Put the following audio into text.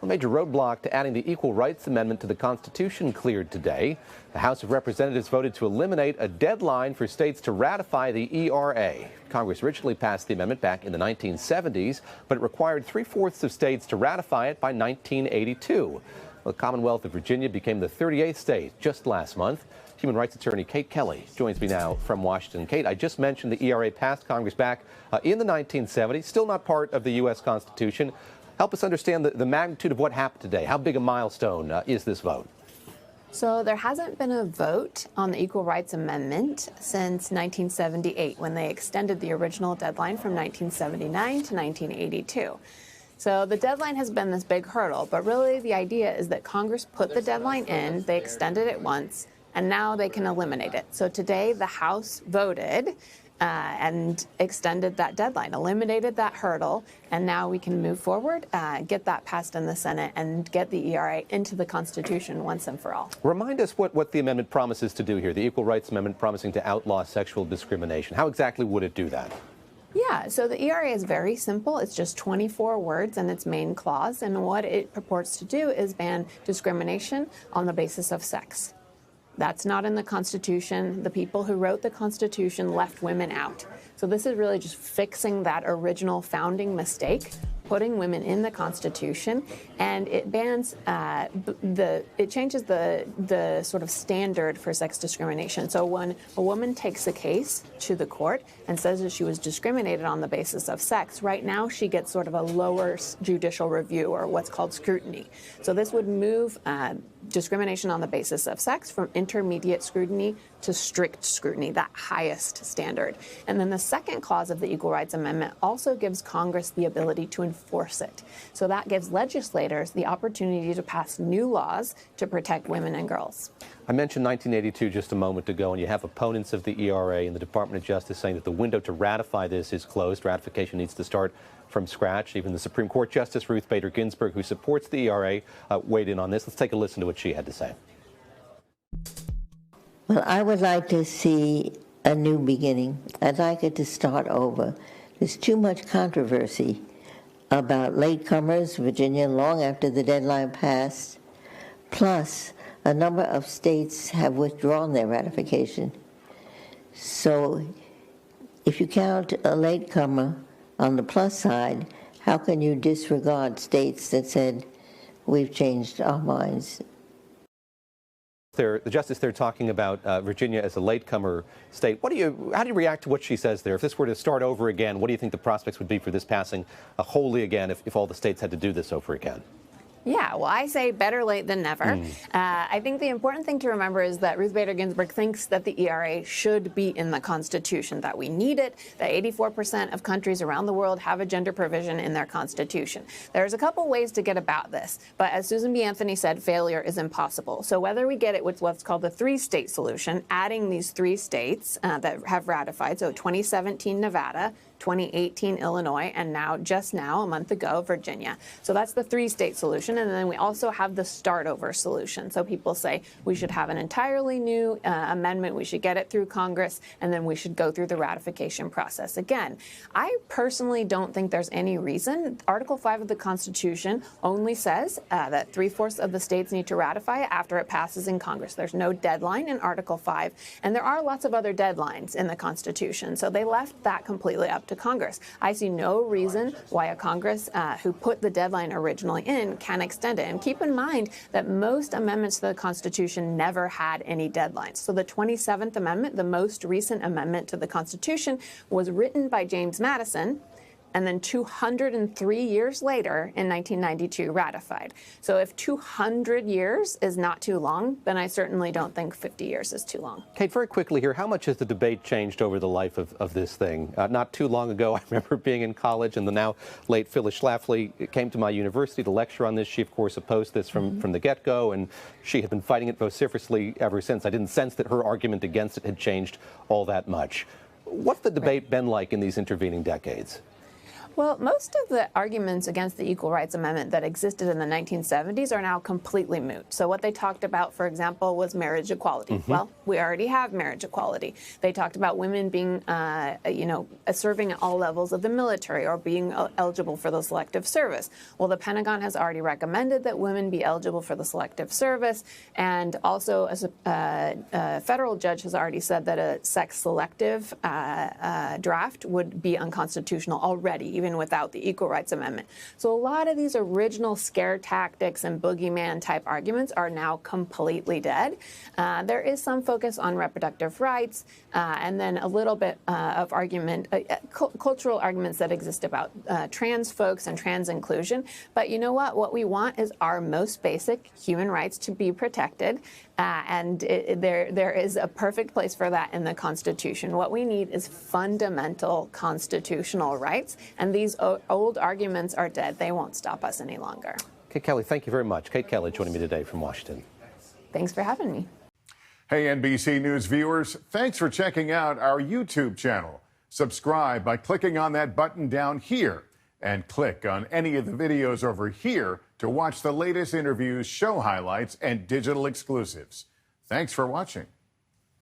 A major roadblock to adding the Equal Rights Amendment to the Constitution cleared today. The House of Representatives voted to eliminate a deadline for states to ratify the ERA. Congress originally passed the amendment back in the 1970s, but it required 3/4 of states to ratify it by 1982. The Commonwealth of Virginia became the 38th state just last month. Human rights attorney Kate Kelly joins me now from Washington. Kate, I just mentioned the ERA passed Congress back in the 1970s, still not part of the U.S. Constitution. Help us understand the magnitude of what happened today. How big a milestone is this vote? So there hasn't been a vote on the Equal Rights Amendment since 1978, when they extended the original deadline from 1979 to 1982. So the deadline has been this big hurdle, but really the idea is that Congress put the deadline in, they extended it once, and now they can eliminate it. So today the House voted and extended that deadline, eliminated that hurdle, and now we can move forward, get that passed in the Senate, and get the ERA into the Constitution once and for all. Remind us what the amendment promises to do here, the Equal Rights Amendment promising to outlaw sexual discrimination. How exactly would it do that? Yeah, so the ERA is very simple. It's just 24 words in its main clause, and what it purports to do is ban discrimination on the basis of sex. That's not in the Constitution. The people who wrote the Constitution left women out. So this is really just fixing that original founding mistake, putting women in the Constitution, and it bans it changes the sort of standard for sex discrimination. So when a woman takes a case to the court and says that she was discriminated on the basis of sex, right now she gets sort of a lower judicial review, or what's called scrutiny. So this would move discrimination on the basis of sex from intermediate scrutiny to strict scrutiny, that highest standard. And then the second clause of the Equal Rights Amendment also gives Congress the ability to enforce it. So that gives legislators the opportunity to pass new laws to protect women and girls. I mentioned 1982 just a moment ago, and you have opponents of the ERA and the Department of Justice saying that the window to ratify this is closed. Ratification needs to start from scratch. Even the Supreme Court Justice Ruth Bader Ginsburg, who supports the ERA, weighed in on this. Let's take a listen to what she had to say. Well, I would like to see a new beginning. I'd like it to start over. There's too much controversy about latecomers, Virginia, long after the deadline passed. Plus, a number of states have withdrawn their ratification. So if you count a latecomer on the plus side, how can you disregard states that said, we've changed our minds? The justice there talking about Virginia as a latecomer state. How do you react to what she says there? If this were to start over again, what do you think the prospects would be for this passing wholly again if all the states had to do this over again? Yeah, well, I say better late than never. I think the important thing to remember is that Ruth Bader Ginsburg thinks that the ERA should be in the Constitution, that we need it, that 84% of countries around the world have a gender provision in their Constitution. There's a couple ways to get about this, but as Susan B. Anthony said, failure is impossible. So whether we get it with what's called the three-state solution, adding these three states that have ratified, so 2017 Nevada, 2018 Illinois, and just now, a month ago, Virginia. So that's the three-state solution. And then we also have the start-over solution. So people say we should have an entirely new amendment, we should get it through Congress, and then we should go through the ratification process again. I personally don't think there's any reason. Article 5 of the Constitution only says that 3/4 of the states need to ratify it after it passes in Congress. There's no deadline in Article 5, and there are lots of other deadlines in the Constitution. So they left that completely up to Congress. I see no reason why a Congress who put the deadline originally in can extend it. And keep in mind that most amendments to the Constitution never had any deadlines. So the 27th Amendment, the most recent amendment to the Constitution, was written by James Madison, and then 203 years later, in 1992, ratified. So if 200 years is not too long, then I certainly don't think 50 years is too long. Kate, very quickly here, how much has the debate changed over the life of this thing? Not too long ago, I remember being in college, and the now late Phyllis Schlafly came to my university to lecture on this. She, of course, opposed this from the get-go, and she had been fighting it vociferously ever since. I didn't sense that her argument against it had changed all that much. What's the debate been like in these intervening decades? Well, most of the arguments against the Equal Rights Amendment that existed in the 1970s are now completely moot. So what they talked about, for example, was marriage equality. Well, we already have marriage equality. They talked about women being, serving at all levels of the military or being eligible for the selective service. Well, the Pentagon has already recommended that women be eligible for the selective service, and also a federal judge has already said that a sex-selective draft would be unconstitutional already, even without the Equal Rights Amendment. So a lot of these original scare tactics and boogeyman type arguments are now completely dead. There is some focus on reproductive rights and then a little bit of argument, cultural arguments that exist about trans folks and trans inclusion. But you know what? What we want is our most basic human rights to be protected. There is a perfect place for that in the Constitution. What we need is fundamental constitutional rights, and these old arguments are dead. They won't stop us any longer. Kate Kelly, thank you very much. Kate Kelly joining me today from Washington. Thanks for having me. Hey, NBC News viewers, thanks for checking out our YouTube channel. Subscribe by clicking on that button down here, and click on any of the videos over here to watch the latest interviews, show highlights, and digital exclusives. Thanks for watching.